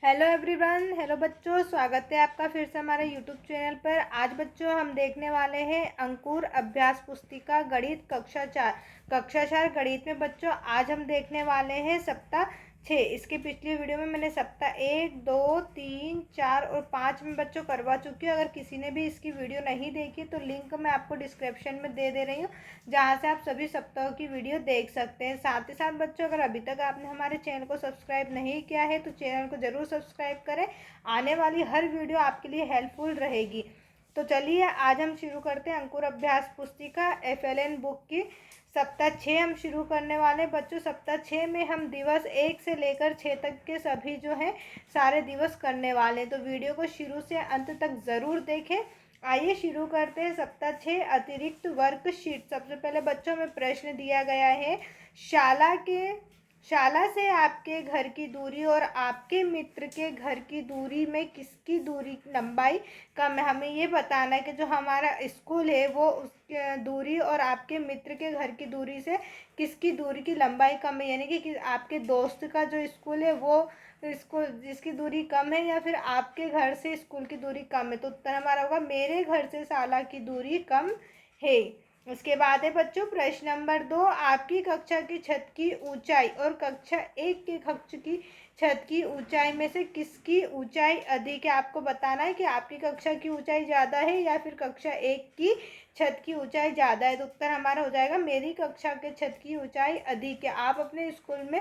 Hello everyone. Hello बच्चों, स्वागत है आपका फिर से हमारे यूट्यूब चैनल पर। आज बच्चों हम देखने वाले हैं अंकुर अभ्यास पुस्तिका गणित कक्षा 4 गणित में। बच्चों आज हम देखने वाले हैं सप्ताह 6। इसके पिछली वीडियो में मैंने सप्ताह 1, 2, 3, 4 और 5 में बच्चों करवा चुकी हूँ। अगर किसी ने भी इसकी वीडियो नहीं देखी तो लिंक मैं आपको डिस्क्रिप्शन में दे रही हूँ, जहाँ से आप सभी सप्ताहों की वीडियो देख सकते हैं। साथ ही साथ बच्चों, अगर अभी तक आपने हमारे चैनल को सब्सक्राइब नहीं किया है तो चैनल को ज़रूर सब्सक्राइब करें। आने वाली हर वीडियो आपके लिए हेल्पफुल रहेगी। तो चलिए आज हम शुरू करते हैं अंकुर अभ्यास पुस्तिका FLN बुक की सप्ताह 6 हम शुरू करने वाले हैं। बच्चों सप्ताह 6 में हम दिवस 1 से लेकर 6 तक के सभी जो हैं सारे दिवस करने वाले हैं। तो वीडियो को शुरू से अंत तक ज़रूर देखें। आइए शुरू करते हैं सप्ताह 6 अतिरिक्त वर्कशीट। सबसे पहले बच्चों में प्रश्न दिया गया है, शाला से आपके घर की दूरी और आपके मित्र के घर की दूरी में किसकी दूरी लंबाई कम है। हमें ये बताना है कि जो हमारा स्कूल है वो उसकी दूरी और आपके मित्र के घर की दूरी से किसकी दूरी की लंबाई कम है, यानी कि आपके दोस्त का जो स्कूल है वो स्कूल जिसकी दूरी कम है, या फिर आपके घर से स्कूल की दूरी कम है। तो उत्तर हमारा होगा मेरे घर से शाला की दूरी कम है। उसके बाद है बच्चों प्रश्न नंबर 2, आपकी कक्षा की छत की ऊंचाई और कक्षा 1 के कक्ष की छत की ऊंचाई में से किसकी ऊंचाई अधिक है। आपको बताना है कि आपकी कक्षा की ऊंचाई ज़्यादा है या फिर कक्षा 1 की छत की ऊंचाई ज़्यादा है। तो उत्तर हमारा हो जाएगा मेरी कक्षा के छत की ऊंचाई अधिक है। आप अपने स्कूल में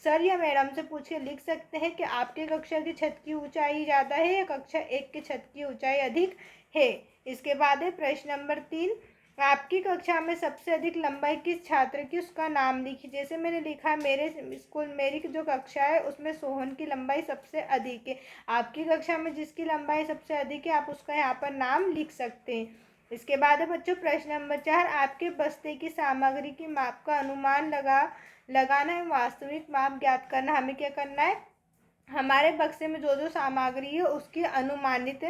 सर या मैडम से पूछ के लिख सकते हैं कि आपकी कक्षा की छत की ऊंचाई ज़्यादा है या कक्षा 1 की छत की ऊंचाई अधिक है। इसके बाद है प्रश्न नंबर 3, आपकी कक्षा में सबसे अधिक लंबाई किस छात्र की, उसका नाम लिखिए। जैसे मैंने लिखा मेरे स्कूल मेरी जो कक्षा है उसमें सोहन की लंबाई सबसे अधिक है। आपकी कक्षा में जिसकी लंबाई सबसे अधिक है आप उसका यहाँ पर नाम लिख सकते हैं। इसके बाद है बच्चों प्रश्न नंबर 4, आपके बस्ते की सामग्री की माप का अनुमान लगाना है, वास्तविक माप ज्ञात करना। हमें क्या करना है, हमारे बक्से में जो जो सामग्री है उसकी अनुमानित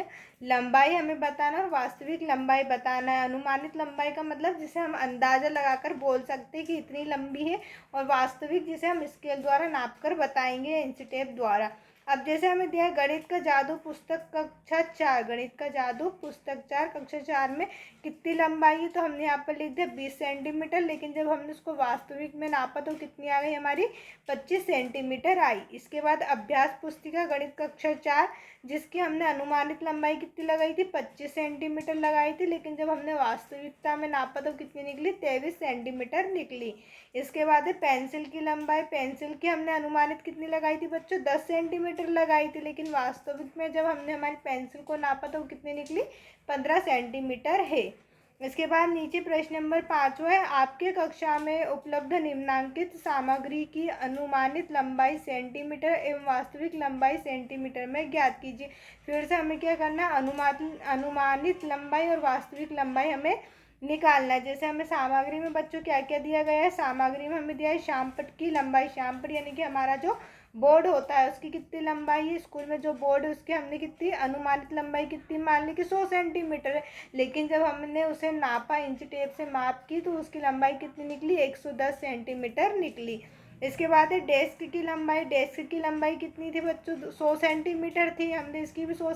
लंबाई हमें बताना और वास्तविक लंबाई बताना है। अनुमानित लंबाई का मतलब जिसे हम अंदाज़ा लगाकर बोल सकते हैं कि इतनी लंबी है, और वास्तविक जिसे हम स्केल द्वारा नापकर बताएंगे इंच टेप द्वारा। अब जैसे हमें दिया है गणित का जादू पुस्तक कक्षा 4, गणित का जादू पुस्तक 4 कक्षा 4 में कितनी लंबाई है, तो हमने यहाँ पर लिख दिया 20 सेंटीमीटर, लेकिन जब हमने उसको वास्तविक में नापा तो कितनी आ गई हमारी 25 सेंटीमीटर आई। इसके बाद अभ्यास पुस्तिका गणित कक्षा 4 जिसकी हमने अनुमानित लंबाई कितनी लगाई थी 25 सेंटीमीटर लगाई थी, लेकिन जब हमने वास्तविकता में नापा तो कितनी निकली 23 सेंटीमीटर निकली। इसके बाद है पेंसिल की लंबाई, पेंसिल की हमने अनुमानित कितनी लगाई थी बच्चों 10 सेंटीमीटर लगाई थी, लेकिन वास्तविक में जब हमने हमारी पेंसिल को नापा तो कितनी निकली 15 सेंटीमीटर है। इसके बाद नीचे प्रश्न नंबर 5 है, आपके कक्षा में उपलब्ध निम्नांकित सामग्री की अनुमानित लंबाई सेंटीमीटर एवं वास्तविक लंबाई सेंटीमीटर में ज्ञात कीजिए। फिर से हमें क्या करना है, अनुमानित लंबाई और वास्तविक लंबाई हमें निकालना है। जैसे हमें सामग्री में बच्चों क्या क्या दिया गया है, सामग्री में हमें दिया है श्यामपट्ट की लंबाई, श्यामपट्ट यानी कि हमारा जो बोर्ड होता है उसकी कितनी लंबाई है, स्कूल में जो बोर्ड है उसकी हमने कितनी अनुमानित लंबाई कितनी मान ली कि 100 सेंटीमीटर है, लेकिन जब हमने उसे नापा इंच टेप से माप की तो उसकी लंबाई कितनी निकली 110 सेंटीमीटर निकली। इसके बाद है डेस्क की लंबाई, डेस्क की लंबाई कितनी थी बच्चों 100 सेंटीमीटर थी, हमने इसकी भी 100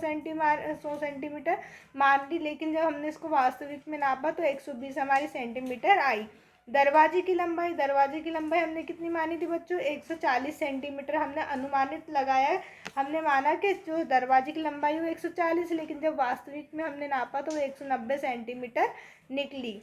सेंटीमीटर मान ली, लेकिन जब हमने इसको वास्तविक में नापा तो 120 हमारी सेंटीमीटर आई। दरवाजे की लंबाई, दरवाजे की लंबाई हमने कितनी मानी थी बच्चों 140 सेंटीमीटर हमने अनुमानित लगाया। हमने माना कि जो दरवाजे की लंबाई वो 140, लेकिन जब वास्तविक में हमने नापा तो वो 190 सेंटीमीटर निकली।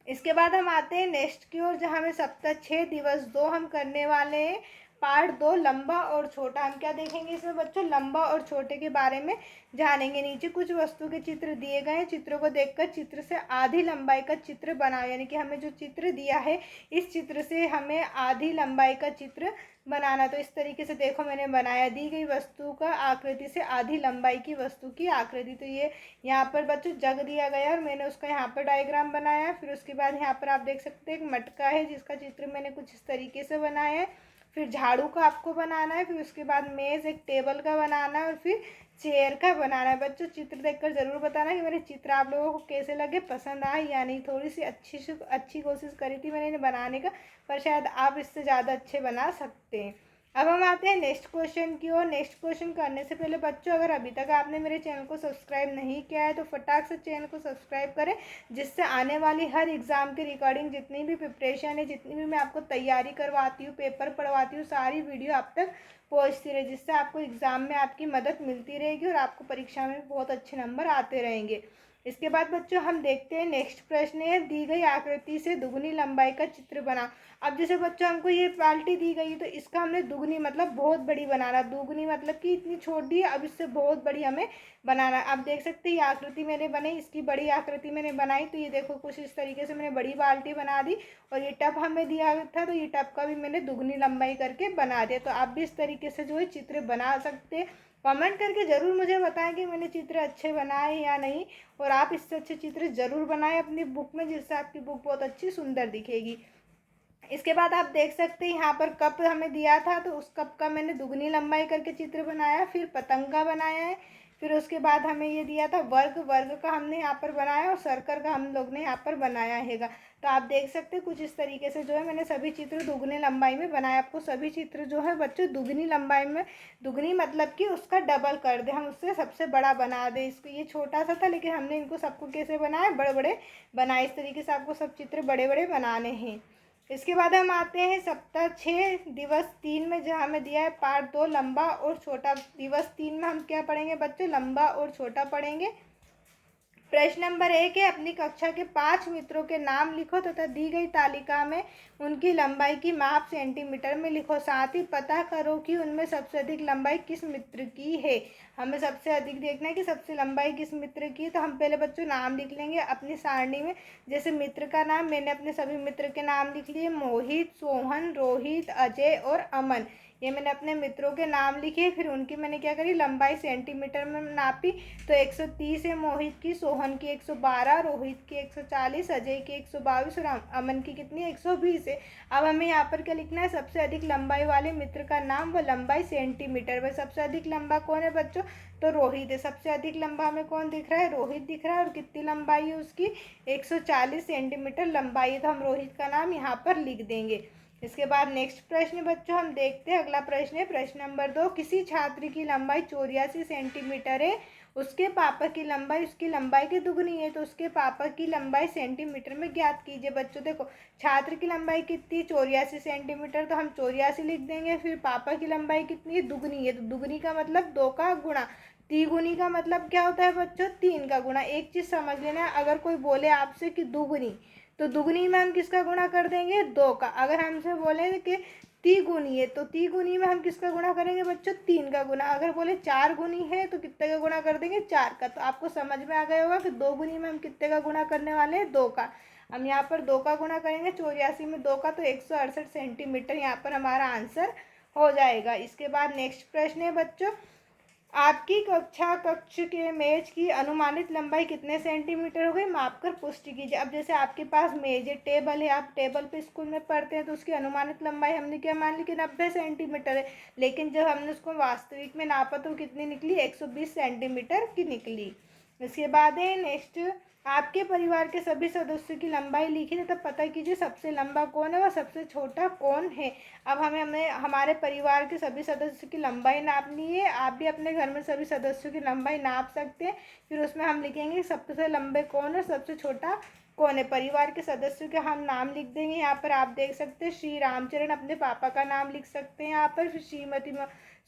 इसके बाद हम आते हैं नेक्स्ट की ओर, जहाँ हमें सप्ताह 6 दिवस 2 हम करने वाले हैं पार्ट 2 लंबा और छोटा। हम क्या देखेंगे इसमें बच्चों, लंबा और छोटे के बारे में जानेंगे। नीचे कुछ वस्तु के चित्र दिए गए हैं, चित्रों को देखकर चित्र से आधी लंबाई का चित्र बनाओ, यानी कि हमें जो चित्र दिया है इस चित्र से हमें आधी लंबाई का चित्र बनाना। तो इस तरीके से देखो मैंने बनाया, दी गई वस्तु का आकृति से आधी लंबाई की वस्तु की आकृति। तो ये यहाँ पर बच्चों जग दिया गया और मैंने उसका यहाँ पर डायग्राम बनाया। फिर उसके बाद यहाँ पर आप देख सकते हैं एक मटका है जिसका चित्र मैंने कुछ इस तरीके से बनाया है। फिर झाड़ू का आपको बनाना है, फिर उसके बाद मेज़ एक टेबल का बनाना है, और फिर चेयर का बनाना है। बच्चों चित्र देखकर ज़रूर बताना कि मेरे चित्र आप लोगों को कैसे लगे, पसंद आए या नहीं। थोड़ी सी अच्छी कोशिश करी थी मैंने इन्हें बनाने का, पर शायद आप इससे ज़्यादा अच्छे बना सकते हैं। अब हम आते हैं नेक्स्ट क्वेश्चन की ओर। नेक्स्ट क्वेश्चन करने से पहले बच्चों, अगर अभी तक आपने मेरे चैनल को सब्सक्राइब नहीं किया है तो फटाक से चैनल को सब्सक्राइब करें, जिससे आने वाली हर एग्ज़ाम के रिकॉर्डिंग जितनी भी प्रिपरेशन है, जितनी भी मैं आपको तैयारी करवाती हूँ, पेपर पढ़वाती हूँ, सारी वीडियो आप तक पहुँचती रहे, जिससे आपको एग्ज़ाम में आपकी मदद मिलती रहेगी और आपको परीक्षा में बहुत अच्छे नंबर आते रहेंगे। इसके बाद बच्चों हम देखते हैं नेक्स्ट प्रश्न है, दी गई आकृति से दुगनी लंबाई का चित्र बना। अब जैसे बच्चों हमको ये बाल्टी दी गई तो इसका हमने दुगनी मतलब बहुत बड़ी बनाना, दुगनी मतलब कि इतनी छोटी है, अब इससे बहुत बड़ी हमें बनाना। आप देख सकते हैं ये आकृति मैंने बनाई, इसकी बड़ी आकृति मैंने बनाई, तो ये देखो कुछ इस तरीके से मैंने बड़ी बाल्टी बना दी। और ये टब हमें दिया था तो ये टब का भी मैंने दुगनी लंबाई करके बना दिया। तो आप भी इस तरीके से जो है चित्र बना सकते हैं। कमेंट करके ज़रूर मुझे बताएं कि मैंने चित्र अच्छे बनाए या नहीं, और आप इससे अच्छे चित्र ज़रूर बनाएं अपनी बुक में, जिससे आपकी बुक बहुत अच्छी सुंदर दिखेगी। इसके बाद आप देख सकते हैं यहाँ पर कप हमें दिया था तो उस कप का मैंने दुगनी लंबाई करके चित्र बनाया, फिर पतंगा बनाया है, फिर उसके बाद हमें ये दिया था वर्ग, वर्ग का हमने यहाँ पर बनाया और सर्कल का हम लोग ने यहाँ पर बनाया हैगा। तो आप देख सकते हैं कुछ इस तरीके से जो है मैंने सभी चित्र दुगनी लंबाई में बनाया। आपको सभी चित्र जो है बच्चों दुगनी लंबाई में, दुगनी मतलब कि उसका डबल कर दे, हम उससे सबसे बड़ा बना दे इसको। ये छोटा सा था लेकिन हमने इनको सबको कैसे बनाया, बड़े बड़े बनाए। इस तरीके से आपको सब चित्र बड़े बड़े बनाने हैं। इसके बाद हम आते हैं सप्ताह 6 दिवस 3 में, जहाँ हमें दिया है पार्ट 2 लंबा और छोटा। दिवस 3 में हम क्या पढ़ेंगे बच्चों, लंबा और छोटा पढ़ेंगे। प्रश्न नंबर 1 है, अपनी कक्षा के 5 मित्रों के नाम लिखो तथा दी गई तालिका में उनकी लंबाई की माप सेंटीमीटर में लिखो। साथ ही पता करो कि उनमें सबसे अधिक लंबाई किस मित्र की है। हमें सबसे अधिक देखना है कि सबसे लंबाई किस मित्र की है। तो हम पहले बच्चों नाम लिख लेंगे अपनी सारणी में। जैसे मित्र का नाम, मैंने अपने सभी मित्र के नाम लिख लिए, मोहित, सोहन, रोहित, अजय और अमन। ये मैंने अपने मित्रों के नाम लिखे। फिर उनकी मैंने क्या करी, लंबाई सेंटीमीटर में नापी। तो 130 है मोहित की, सोहन की 112, रोहित की 140, अजय की 122 और अमन की कितनी 120 है। अब हमें यहाँ पर क्या लिखना है, सबसे अधिक लंबाई वाले मित्र का नाम व लंबाई सेंटीमीटर में। सबसे अधिक लंबा कौन है बच्चों, तो रोहित है। सबसे अधिक लंबा हमें कौन दिख रहा है, रोहित दिख रहा है। और कितनी लंबाई है उसकी, 140 सेंटीमीटर लंबाई है। तो हम रोहित का नाम यहाँ पर लिख देंगे। इसके बाद नेक्स्ट प्रश्न बच्चों हम देखते हैं। अगला प्रश्न है प्रश्न नंबर 2, किसी छात्र की लंबाई 84 सेंटीमीटर है, उसके पापा की लंबाई उसकी लंबाई की दुगनी है, तो उसके पापा की लंबाई सेंटीमीटर में ज्ञात कीजिए। बच्चों देखो, छात्र की लंबाई कितनी 84 सेंटीमीटर, तो हम 84 लिख देंगे। फिर पापा की लंबाई कितनी है, दुगनी है, तो दुगनी का मतलब 2 का गुणा। तिगुनी का मतलब क्या होता है बच्चों, 3 का गुणा। एक चीज़ समझ लेना, अगर कोई बोले आपसे कि दुगनी, तो दुगनी में हम किसका गुणा कर देंगे, 2 का। अगर हमसे बोले कि तिगुनी है तो तिगुनी में हम किसका गुणा करेंगे बच्चों, 3 का गुणा। अगर बोले 4 गुनी है तो कितने का गुणा कर देंगे, 4 का। तो आपको समझ में आ गया होगा कि 2 गुनी में हम कितने का गुणा करने वाले हैं, 2 का। हम यहाँ पर 2 का गुणा करेंगे, 84 में 2 का, तो 168 सेंटीमीटर यहाँ पर हमारा आंसर हो जाएगा। इसके बाद नेक्स्ट प्रश्न है बच्चों, आपकी कक्षा कक्ष के मेज की अनुमानित लंबाई कितने सेंटीमीटर हो गई, माप कर पुष्टि कीजिए। अब जैसे आपके पास मेज है, टेबल है, आप टेबल पे स्कूल में पढ़ते हैं, तो उसकी अनुमानित लंबाई हमने क्या मान ली कि 90 सेंटीमीटर है। लेकिन जब हमने उसको वास्तविक में नापा तो कितनी निकली, 120 सेंटीमीटर की निकली। इसके बाद है नेक्स्ट, आपके परिवार के सभी सदस्यों की लंबाई लिखिए तब पता कीजिए सबसे लंबा कौन है व सबसे छोटा कौन है। अब हमें हमारे परिवार के सभी सदस्यों की लंबाई नापनी है। आप भी अपने घर में सभी सदस्यों की लंबाई नाप सकते हैं। फिर उसमें हम लिखेंगे सबसे लंबे कौन है, सबसे छोटा कौन है। परिवार के सदस्यों के हम नाम लिख देंगे। यहाँ पर आप देख सकते हैं श्री रामचरण अपने पापा का नाम लिख सकते हैं यहाँ पर, फिर श्रीमती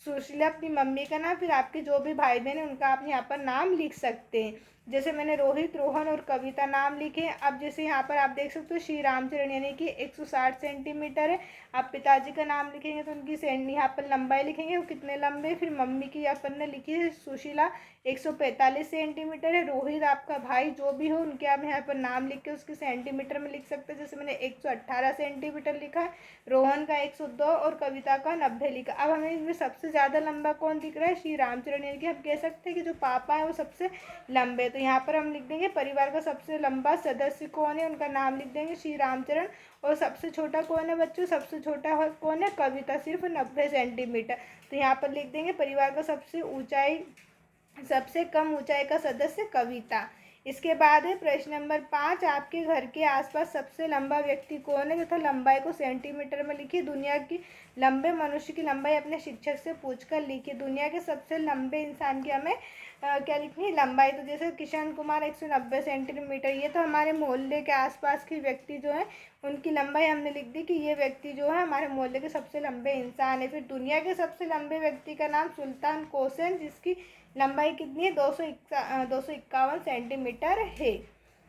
सुशीला अपनी मम्मी का नाम, फिर आपके जो भी भाई बहन है उनका आप यहाँ पर नाम लिख सकते हैं। जैसे मैंने रोहित, रोहन और कविता नाम लिखे। अब जैसे यहाँ पर आप देख सकते हो श्री रामचरण यानी कि 160 सेंटीमीटर है। आप पिताजी का नाम लिखेंगे तो उनकी यहाँ पर लंबाई लिखेंगे वो कितने लंबे। फिर मम्मी की अपन ने लिखी है सुशीला 145 सेंटीमीटर है। रोहित आपका भाई जो भी हो उनके आप यहाँ पर नाम लिख के उसके सेंटीमीटर में लिख सकते हैं। जैसे मैंने 118 सेंटीमीटर लिखा है, रोहन का 102 और कविता का 90 लिखा। अब हमें इनमें सबसे ज़्यादा लंबा कौन दिख रहा है, श्री रामचरण, यानी कि हम कह सकते हैं कि जो पापा है वो सबसे लंबे। तो यहाँ पर हम लिख देंगे परिवार का सबसे लंबा सदस्य कौन है, उनका नाम लिख देंगे श्री रामचरण। और सबसे छोटा कौन है बच्चों, सबसे छोटा कौन है, कविता, सिर्फ 90 सेंटीमीटर। तो यहाँ पर लिख देंगे परिवार का सबसे कम ऊंचाई का सदस्य कविता। इसके बाद है प्रश्न नंबर 5, आपके घर के आसपास सबसे लंबा व्यक्ति कौन है तथा लंबाई को सेंटीमीटर में लिखिए। दुनिया की लंबे मनुष्य की लंबाई अपने शिक्षक से पूछकर लिखिए। दुनिया के सबसे लंबे इंसान की हमें क्या लिखनी है? लंबाई। तो जैसे किशन कुमार 190 सेंटीमीटर, ये तो हमारे मोहल्ले के आसपास के व्यक्ति जो हैं उनकी लंबाई हमने लिख दी कि ये व्यक्ति जो है हमारे मोहल्ले के सबसे लंबे इंसान है। फिर दुनिया के सबसे लंबे व्यक्ति का नाम सुल्तान कोसैन, जिसकी लंबाई कितनी है? 251 सेंटीमीटर है।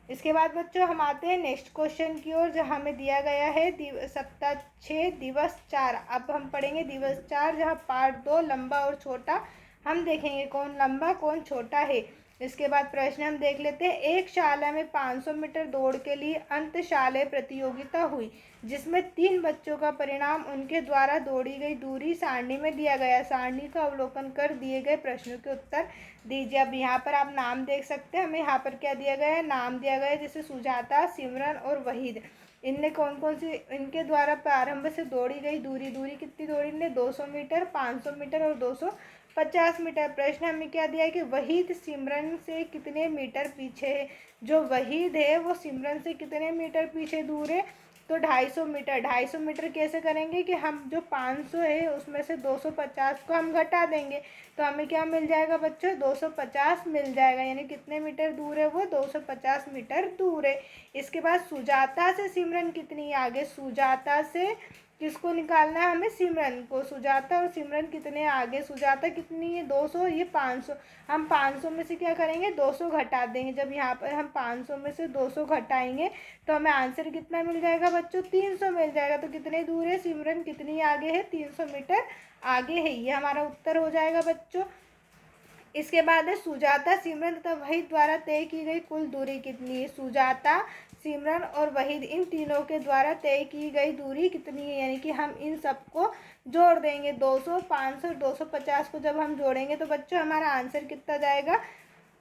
इसके बाद बच्चों हम आते हैं नेक्स्ट क्वेश्चन की ओर, जो हमें दिया गया है सप्ताह 6 दिवस 4। अब हम पढ़ेंगे दिवस 4, जहाँ पार्ट 2 लंबा और छोटा हम देखेंगे कौन लंबा कौन छोटा है। इसके बाद प्रश्न हम देख लेते हैं। एक शाला में 500 मीटर दौड़ के लिए अंतशालेय प्रतियोगिता हुई, जिसमें 3 बच्चों का परिणाम उनके द्वारा दौड़ी गई दूरी सारणी में दिया गया। सारणी का अवलोकन कर दिए गए प्रश्नों के उत्तर दीजिए। अब यहाँ पर आप नाम देख सकते हैं, हमें यहाँ पर क्या दिया गया है? नाम दिया गया है, जैसे सुजाता, सिमरन और वहीद। इनने कौन कौन सी इनके द्वारा प्रारंभ से दौड़ी गई दूरी कितनी दौड़ी? इनने 200 मीटर, 500 मीटर और 250 मीटर। प्रश्न हमें क्या दिया है कि वहीद सिमरन से कितने मीटर पीछे है? जो वहीद है वो सिमरन से कितने मीटर पीछे दूर है? तो 250 मीटर। 250 मीटर कैसे करेंगे कि हम जो 500 है उसमें से 250 को हम घटा देंगे, तो हमें क्या मिल जाएगा बच्चों? 250 मिल जाएगा। यानी कितने मीटर दूर है वो? 250 मीटर दूर है। इसके बाद सुजाता से सिमरन कितनी आगे? सुजाता से किसको निकालना है? हमें सिमरन को। सुजाता और सिमरन कितने आगे? सुजाता कितनी है? 200, ये 500। हम 500 में से क्या करेंगे? 200 घटा देंगे। जब यहाँ पर हम 500 में से 200 घटाएंगे तो हमें आंसर कितना मिल जाएगा बच्चों? 300 मिल जाएगा। तो कितने दूर है सिमरन? कितनी आगे है? 300 मीटर आगे है। ये हमारा उत्तर हो जाएगा बच्चों। इसके बाद है सुजाता, सिमरन तथा वहीद द्वारा तय की गई कुल दूरी कितनी है? सुजाता, सिमरन और वहीद, इन तीनों के द्वारा तय की गई दूरी कितनी है? यानी कि हम इन सबको जोड़ देंगे। 200, 500 और 250 को जब हम जोड़ेंगे तो बच्चों हमारा आंसर कितना जाएगा?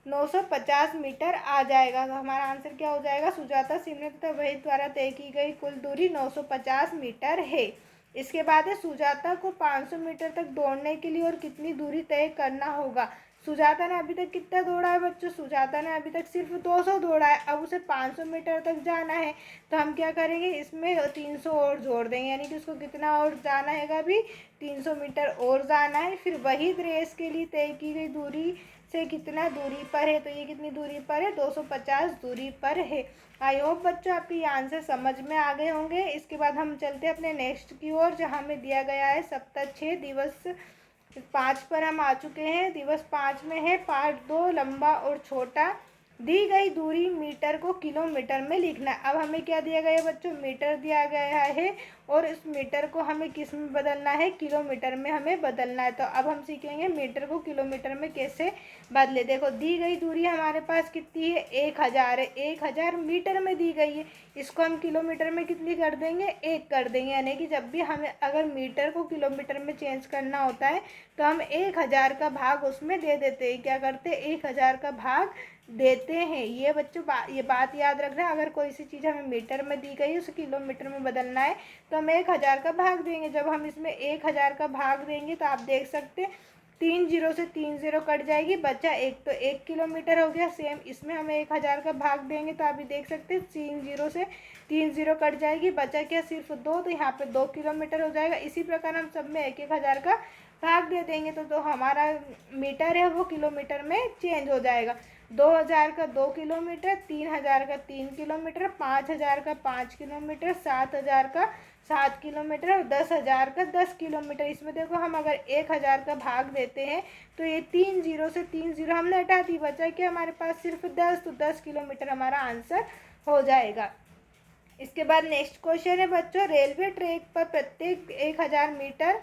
950 मीटर आ जाएगा। तो हमारा आंसर क्या हो जाएगा? सुजाता, सिमरन तथा वहीद द्वारा तय की गई कुल दूरी 950 मीटर है। इसके बाद है सुजाता को 500 मीटर तक दौड़ने के लिए और कितनी दूरी तय करना होगा? सुजाता ने अभी तक कितना दौड़ा है बच्चों? सुजाता ने अभी तक सिर्फ 200 दौड़ा है। अब उसे 500 मीटर तक जाना है, तो हम क्या करेंगे? इसमें 300 और जोड़ देंगे, यानी कि उसको कितना और जाना है? अभी 300 मीटर और जाना है। फिर वहीद रेस के लिए तय की गई दूरी से कितना दूरी पर है? तो ये कितनी दूरी पर है? 250 दूरी पर है। आई होप बच्चों आपके ये आंसर समझ में आ गए होंगे। इसके बाद हम चलते हैं अपने नेक्स्ट की ओर, जहाँ हमें दिया गया है सप्ताह 6 दिवस 5 पर हम आ चुके हैं। दिवस 5 में है पार्ट 2 लंबा और छोटा। दी गई दूरी मीटर को किलोमीटर में लिखना है। अब हमें क्या दिया गया है बच्चों? मीटर दिया गया है और इस मीटर को हमें किस में बदलना है? किलोमीटर में हमें बदलना है। तो अब हम सीखेंगे मीटर को किलोमीटर में कैसे बदले। देखो दी गई दूरी हमारे पास कितनी है? 1000 है। 1000 मीटर में दी गई है, इसको हम किलोमीटर में कितनी कर देंगे? 1 कर देंगे। यानी कि जब भी हमें अगर मीटर को किलोमीटर में चेंज करना होता है तो हम 1000 का भाग उसमें दे देते हैं। क्या करते हैं? 1000 का भाग देते हैं। ये बच्चों ये बात याद रखना, अगर कोई सी चीज़ हमें मीटर में दी गई है उसे किलोमीटर में बदलना है तो हम 1000 का भाग देंगे। जब हम इसमें 1000 का भाग देंगे तो आप देख सकते हैं 3 जीरो से 3 जीरो कट जाएगी, बचा 1, तो 1 किलोमीटर हो गया। सेम इसमें हमें 1000 का भाग देंगे तो आप भी देख सकते हैं 3 जीरो से 3 जीरो कट जाएगी, बचा क्या? सिर्फ 2, तो यहाँ पे 2 किलोमीटर हो जाएगा। इसी प्रकार हम सब में 1000 का भाग दे देंगे तो हमारा मीटर है वो किलोमीटर में चेंज हो जाएगा। 2000 का 2 किलोमीटर, 3000 का 3 किलोमीटर, 5000 का 5 किलोमीटर, 7000 का 7 किलोमीटर और 10,000 का 10 किलोमीटर। इसमें देखो हम अगर 1000 का भाग देते हैं तो ये 3 जीरो से 3 जीरो हमने हटा दी, बचा कि हमारे पास सिर्फ 10, तो 10 किलोमीटर हमारा आंसर हो जाएगा। इसके बाद नेक्स्ट क्वेश्चन है बच्चों, रेलवे ट्रैक पर प्रत्येक 1000 मीटर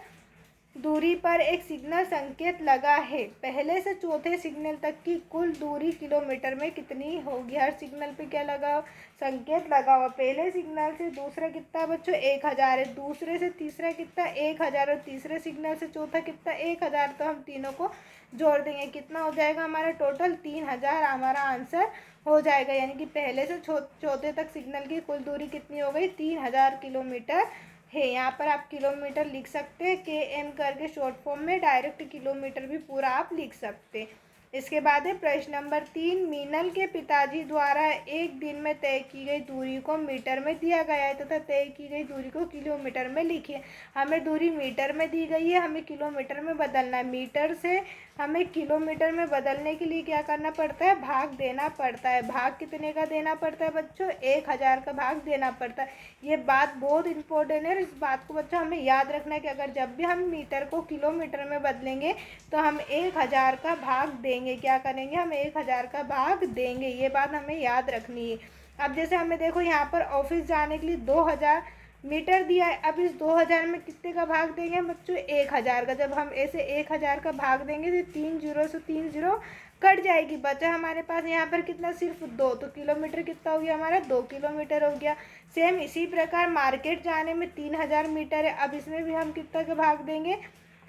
दूरी पर एक सिग्नल संकेत लगा है। पहले से चौथे सिग्नल तक की कुल दूरी किलोमीटर में कितनी होगी? हर सिग्नल पे क्या लगा? संकेत लगा हुआ। पहले सिग्नल से दूसरा कितना बच्चों? 1000 है। दूसरे से तीसरा कितना? 1000 और तीसरे सिग्नल से चौथा कितना? 1000। तो हम तीनों को जोड़ देंगे, कितना हो जाएगा हमारा? टोटल 3000 हमारा आंसर हो जाएगा। यानी कि पहले से चौथे तक सिग्नल की कुल दूरी कितनी हो गई? 3000 किलोमीटर है। यहाँ पर आप किलोमीटर लिख सकते हैं, KM करके शॉर्ट फॉर्म में, डायरेक्ट किलोमीटर भी पूरा आप लिख सकते हैं। इसके बाद है प्रश्न नंबर 3, मीनल के पिताजी द्वारा एक दिन में तय की गई दूरी को मीटर में दिया गया है तथा तय की गई दूरी को किलोमीटर में लिखिए। हमें दूरी मीटर में दी गई है, हमें किलोमीटर में बदलना है। मीटर से हमें किलोमीटर में बदलने के लिए क्या करना पड़ता है, भाग देना पड़ता है। भाग कितने का देना पड़ता है बच्चों, 1000 का भाग देना पड़ता है। ये बात बहुत इंपॉर्टेंट है, इस बात को बच्चों हमें याद रखना है कि अगर जब भी हम मीटर को किलोमीटर में बदलेंगे तो हम 1000 का भाग देंगे। क्या करेंगे, हम 1000 का भाग देंगे, ये बात हमें याद रखनी है। अब जैसे हमें देखो यहाँ पर ऑफिस जाने के लिए 2000 मीटर दिया है। अब इस 2000 में कितने का भाग देंगे बच्चों, 1000 का। जब हम ऐसे 1000 का भाग देंगे तो 3 जीरो से 3 जीरो कट जाएगी, बचा हमारे पास यहाँ पर कितना, सिर्फ 2। तो किलोमीटर कितना हो गया हमारा, 2 किलोमीटर हो गया। सेम इसी प्रकार मार्केट जाने में 3000 मीटर है। अब इसमें भी हम कितना का भाग देंगे,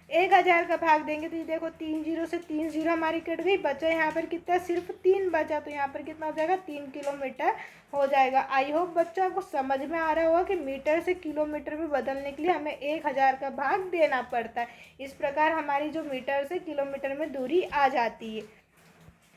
1000 का भाग देंगे। तो ये देखो 3 जीरो से 3 जीरो हमारी कट गई, बचा यहाँ पर कितना, सिर्फ 3 बचा। तो यहाँ पर कितना हो जाएगा, 3 किलोमीटर हो जाएगा। आई होप बच्चों आपको समझ में आ रहा होगा कि मीटर से किलोमीटर में बदलने के लिए हमें 1000 का भाग देना पड़ता है। इस प्रकार हमारी जो मीटर से किलोमीटर में दूरी आ जाती है।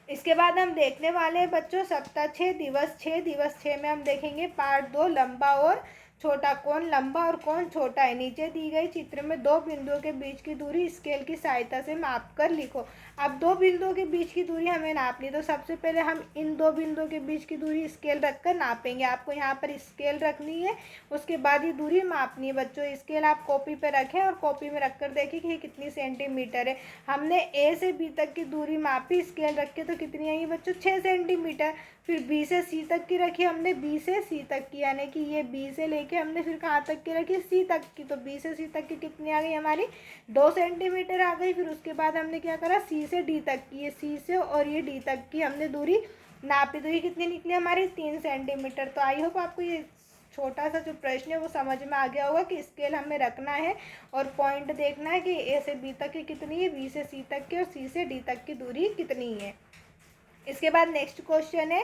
इसके बाद हम देखने वाले हैं बच्चों सप्ताह 6 दिवस 6। दिवस 6 में हम देखेंगे पार्ट 2, लंबा और छोटा। कौन लंबा और कौन छोटा है। नीचे दी गई चित्र में दो बिंदुओं के बीच की दूरी स्केल की सहायता से माप कर लिखो। अब दो बिंदुओं के बीच की दूरी हमें नापनी, तो सबसे पहले हम इन दो बिंदुओं के बीच की दूरी स्केल रखकर नापेंगे। आपको यहाँ पर स्केल रखनी है, उसके बाद ये दूरी मापनी है बच्चों। स्केल आप कॉपी पे रखें और कॉपी में रखकर देखिए कि ये कितनी सेंटीमीटर है। हमने ए से बी तक की दूरी मापी स्केल रख के, तो कितनी आई बच्चों, 6 सेंटीमीटर। फिर बी से सी तक की रखी हमने, बी से सी तक की, यानी कि ये बी से लेके हमने फिर कहाँ तक की रखी, सी तक की। तो बी से सी तक की कितनी आ गई हमारी, 2 सेंटीमीटर आ गई। फिर उसके बाद हमने क्या करा, सी से डी तक की, ये सी से और ये डी तक की हमने दूरी नापी। तो ये कितनी निकली हमारी, 3 सेंटीमीटर। तो आई होप आपको ये छोटा सा जो प्रश्न है वो समझ में आ गया होगा कि स्केल हमें रखना है और पॉइंट देखना है कि ए से बी तक की कितनी है, बी से सी तक की और सी से डी तक की दूरी कितनी है। इसके बाद नेक्स्ट क्वेश्चन है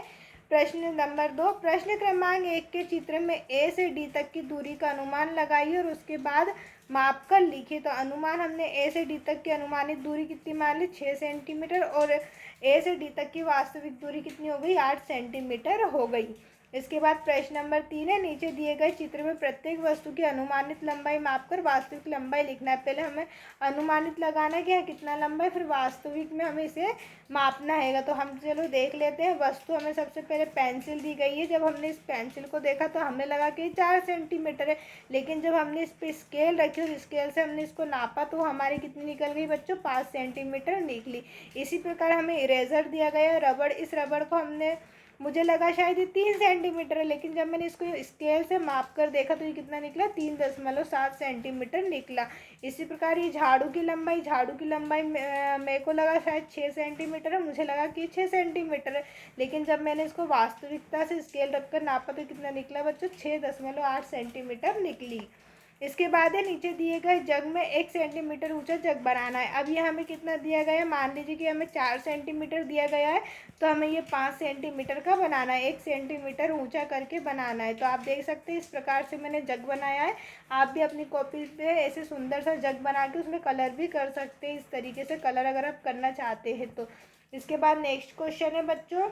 प्रश्न नंबर 2। प्रश्न क्रमांक 1 के चित्र में ए से डी तक की दूरी का अनुमान लगाइए और उसके बाद माप कर लिखिए। तो अनुमान हमने ए से डी तक की अनुमानित दूरी कितनी मान ली, 6 सेंटीमीटर, और ए से डी तक की वास्तविक दूरी कितनी हो गई, 8 सेंटीमीटर हो गई। इसके बाद प्रश्न नंबर 3 है, नीचे दिए गए चित्र में प्रत्येक वस्तु की अनुमानित लंबाई मापकर वास्तविक लंबाई लिखना है। पहले हमें अनुमानित लगाना है कि कितना लंबा है, फिर वास्तविक में हमें इसे मापना है। तो हम चलो देख लेते हैं। वस्तु हमें सबसे पहले पेंसिल दी गई है। जब हमने इस पेंसिल को देखा तो हमें लगा कि 4 सेंटीमीटर है, लेकिन जब हमने इस पर स्केल रखी और स्केल से हमने इसको नापा तो हमारी कितनी निकल गई बच्चों, 5 सेंटीमीटर निकली। इसी प्रकार हमें इरेजर दिया गया है, रबड़। इस रबड़ को हमने, मुझे लगा शायद ये 3 सेंटीमीटर है, लेकिन जब मैंने इसको स्केल से माप कर देखा तो ये कितना निकला, 3.7 सेंटीमीटर निकला। इसी प्रकार ये झाड़ू की लंबाई मेरे को लगा शायद 6 सेंटीमीटर है, मुझे लगा कि 6 सेंटीमीटर है, लेकिन जब मैंने इसको वास्तविकता से स्केल रखकर नापा तो कितना निकला बच्चों, 6.8 सेंटीमीटर निकली। इसके बाद है, नीचे दिए गए जग में 1 सेंटीमीटर ऊंचा जग बनाना है। अब ये हमें कितना दिया गया है, मान लीजिए कि हमें 4 सेंटीमीटर दिया गया है, तो हमें ये 5 सेंटीमीटर का बनाना है, 1 सेंटीमीटर ऊंचा करके बनाना है। तो आप देख सकते हैं इस प्रकार से मैंने जग बनाया है। आप भी अपनी कॉपी पे ऐसे सुंदर सा जग बना के उसमें कलर भी कर सकते हैं, इस तरीके से कलर अगर आप करना चाहते हैं तो। इसके बाद नेक्स्ट क्वेश्चन है बच्चों,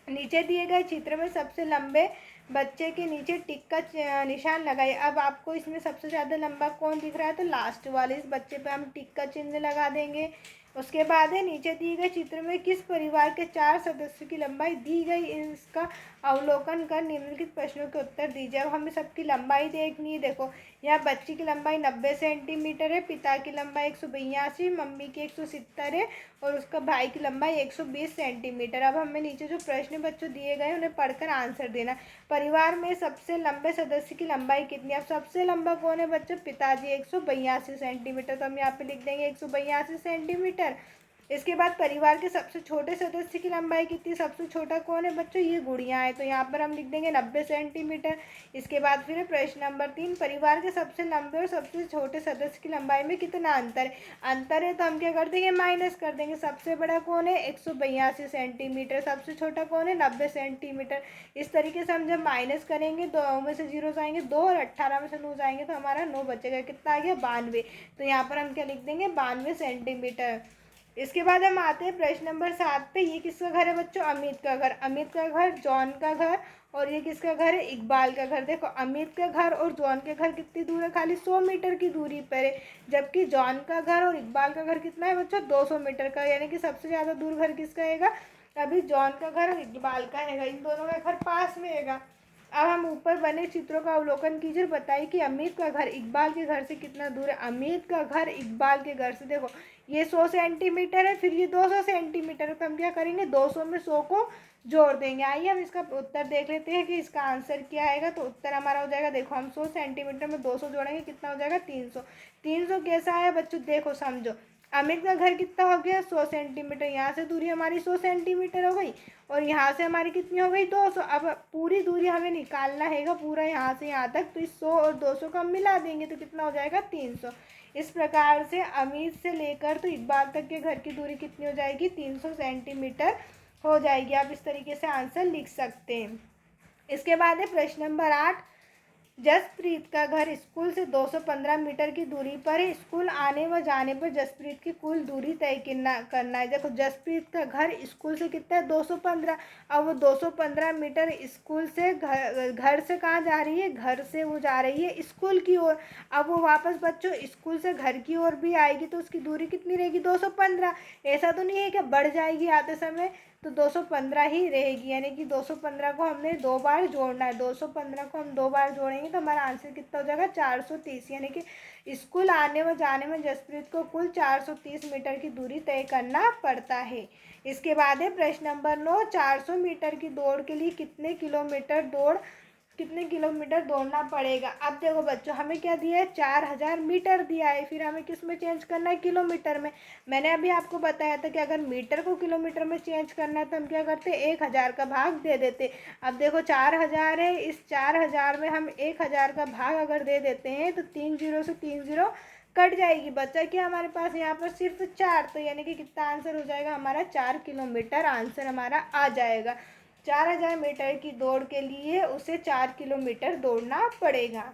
नीचे दिए गए चित्र में सबसे लंबे बच्चे के नीचे टिक का निशान लगाइए। अब आपको इसमें सबसे ज़्यादा लंबा कौन दिख रहा है, तो लास्ट वाले इस बच्चे पे हम टिक का चिन्ह लगा देंगे। उसके बाद है, नीचे दिए गए चित्र में किस परिवार के 4 सदस्यों की लंबाई दी गई, इसका अवलोकन कर निम्नलिखित प्रश्नों के उत्तर दीजिए। अब हमें सबकी लंबाई देखनी है। देखो यहाँ बच्ची की लंबाई 90 सेंटीमीटर है, पिता की लंबाई 182, मम्मी की 170 है और उसका भाई की लंबाई 120 सेंटीमीटर। अब हमें नीचे जो प्रश्न बच्चों दिए गए उन्हें पढ़कर आंसर देना। परिवार में सबसे लंबे सदस्य की लंबाई कितनी है। अब सबसे लंबा कौन है बच्चों, पिताजी 182 सेंटीमीटर, तो हम यहाँ पे लिख देंगे 182 सेंटीमीटर। इसके बाद परिवार के सबसे छोटे सदस्य की लंबाई कितनी, सबसे छोटा कौन है बच्चों, ये गुड़िया है, तो यहाँ पर हम लिख देंगे 90 सेंटीमीटर। इसके बाद फिर प्रश्न नंबर 3, परिवार के सबसे लंबे और सबसे छोटे सदस्य की लंबाई में कितना अंतर है, तो हम क्या कर देंगे, माइनस कर देंगे। सबसे बड़ा कौन है, 182 सेंटीमीटर, सबसे छोटा कौन है, 90 सेंटीमीटर। इस तरीके से हम जब माइनस करेंगे 2 में से 0 जाएंगे 2 और 18 में से 9 जाएंगे तो हमारा 9 बचेगा, कितना आ गया, 92। तो यहाँ पर हम क्या लिख देंगे, 92 सेंटीमीटर। इसके बाद हम आते हैं प्रश्न नंबर 7 पे। ये किसका घर है बच्चों? अमित का घर। अमित का घर, जॉन का घर, और ये किसका घर है? इकबाल का घर। देखो अमित का घर और जॉन के घर कितनी दूर है? खाली 100 मीटर की दूरी पर है, जबकि जॉन का घर और इकबाल का घर कितना है बच्चों? 200 मीटर का। यानी कि सबसे ज़्यादा दूर घर किसका हैगा? अभी जॉन का घर और इकबाल का हैगा। इन दोनों का घर पास में हैगा। अब हम ऊपर बने चित्रों का अवलोकन कीजिए, बताइए कि अमित का घर इकबाल के घर से कितना दूर है। अमित का घर इकबाल के घर से, देखो ये 100 सेंटीमीटर है, फिर ये 200 सेंटीमीटर है, तो हम क्या करेंगे? 200 में 100 को जोड़ देंगे। आइए हम इसका उत्तर देख लेते हैं कि इसका आंसर क्या आएगा। तो उत्तर हमारा हो जाएगा, देखो हम 100 सेंटीमीटर में 200 जोड़ेंगे, कितना हो जाएगा? 300। 300 कैसा है बच्चों? देखो समझो, अमित का घर कितना हो गया? 100 सेंटीमीटर। यहाँ से दूरी हमारी 100 सेंटीमीटर हो गई, और यहाँ से हमारी कितनी हो गई? 200। अब पूरी दूरी हमें निकालना हैगा, पूरा यहाँ से यहाँ तक, तो इस 100 और 200 को हम मिला देंगे, तो कितना हो जाएगा? 300। इस प्रकार से अमित से लेकर तो इकबाल तक के घर की दूरी कितनी हो जाएगी? 300 सेंटीमीटर हो जाएगी। आप इस तरीके से आंसर लिख सकते हैं। इसके बाद है प्रश्न नंबर 8। जसप्रीत का घर स्कूल से 215 मीटर की दूरी पर है। स्कूल आने व जाने पर जसप्रीत की कुल दूरी तय करना है। देखो जसप्रीत का घर स्कूल से कितना है? 215। अब वो 215 मीटर स्कूल से घर से कहाँ जा रही है? घर से वो जा रही है स्कूल की ओर। अब वो वापस बच्चों स्कूल से घर की ओर भी आएगी, तो उसकी दूरी कितनी रहेगी? 215। ऐसा तो नहीं है कि बढ़ जाएगी आते समय, तो 215 ही रहेगी। यानी कि 215 को हमने 2 बार जोड़ना है। 215 को हम 2 बार जोड़ेंगे तो हमारा आंसर कितना हो जाएगा? 430। यानी कि स्कूल आने व जाने में जसप्रीत को कुल 430 मीटर की दूरी तय करना पड़ता है। इसके बाद है प्रश्न नंबर 9। 400 मीटर की दौड़ के लिए कितने किलोमीटर दौड़ना पड़ेगा? अब देखो बच्चों, हमें क्या दिया है? 4000 मीटर दिया है, फिर हमें किस में चेंज करना है? किलोमीटर में। मैंने अभी आपको बताया था कि अगर मीटर को किलोमीटर में चेंज करना है तो हम क्या करते? 1000 का भाग दे देते। अब देखो 4000 है, इस 4000 में हम 1000 का भाग अगर दे देते हैं तो 3 जीरो से 3 जीरो कट जाएगी। बचा क्या हमारे पास यहाँ पर? सिर्फ 4। तो यानी कि कितना आंसर हो जाएगा हमारा? 4 किलोमीटर आंसर हमारा आ जाएगा। 4000 मीटर की दौड़ के लिए उसे 4 किलोमीटर दौड़ना पड़ेगा।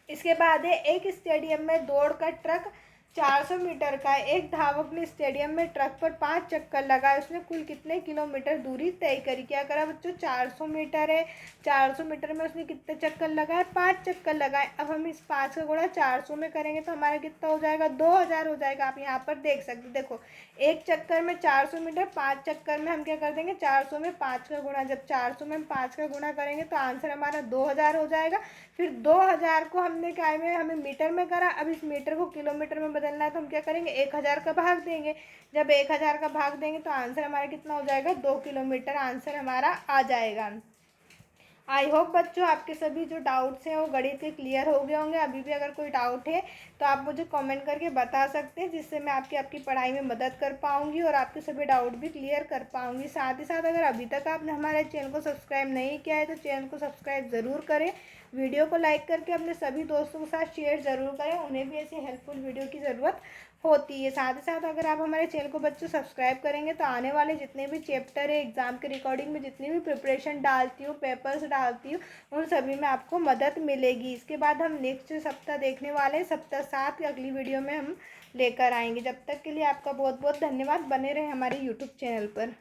इसके बाद है एक स्टेडियम में दौड़ का ट्रक 400 मीटर का है। एक धावक ने स्टेडियम में ट्रक पर 5 चक्कर लगाए। उसने कुल कितने किलोमीटर दूरी तय करी? क्या करा बच्चों? 400 मीटर है, 400 मीटर में उसने कितने चक्कर लगाए? 5 चक्कर लगाए। अब हम इस 5 का गुणा 400 में करेंगे तो हमारा कितना हो जाएगा? 2000 हो जाएगा। आप यहाँ पर देख सकते, देखो एक चक्कर में 400 मीटर, 5 चक्कर में हम क्या कर देंगे? 400 में 5 का गुणा। जब 400 में हम 5 का गुणा करेंगे तो आंसर हमारा 2000 हो जाएगा। फिर 2000 को हमने क्या में हमें मीटर में करा, अब इस मीटर को किलोमीटर में बदलना है तो हम क्या करेंगे? 1000 का भाग देंगे। जब 1000 का भाग देंगे तो आंसर हमारा कितना हो जाएगा? 2 किलोमीटर आंसर हमारा आ जाएगा। आई होप बच्चों आपके सभी जो डाउट्स हैं वो गणित के क्लियर हो गए होंगे। अभी भी अगर कोई डाउट है तो आप मुझे कमेंट करके बता सकते हैं, जिससे मैं आपकी पढ़ाई में मदद कर पाऊँगी और आपके सभी डाउट भी क्लियर कर पाऊँगी। साथ ही साथ अगर अभी तक आपने हमारे चैनल को सब्सक्राइब नहीं किया है तो चैनल को सब्सक्राइब ज़रूर करें। वीडियो को लाइक करके अपने सभी दोस्तों के साथ शेयर ज़रूर करें, उन्हें भी ऐसी हेल्पफुल वीडियो की ज़रूरत होती है। साथ ही साथ अगर आप हमारे चैनल को बच्चों सब्सक्राइब करेंगे तो आने वाले जितने भी चैप्टर है एग्ज़ाम के रिकॉर्डिंग में जितनी भी प्रिपरेशन डालती हूँ, पेपर्स डालती हूँ, उन सभी में आपको मदद मिलेगी। इसके बाद हम नेक्स्ट सप्ताह देखने वाले हैं, सप्ताह 7 अगली वीडियो में हम लेकर आएंगे। जब तक के लिए आपका बहुत बहुत धन्यवाद। बने रहें हमारे यूट्यूब चैनल पर।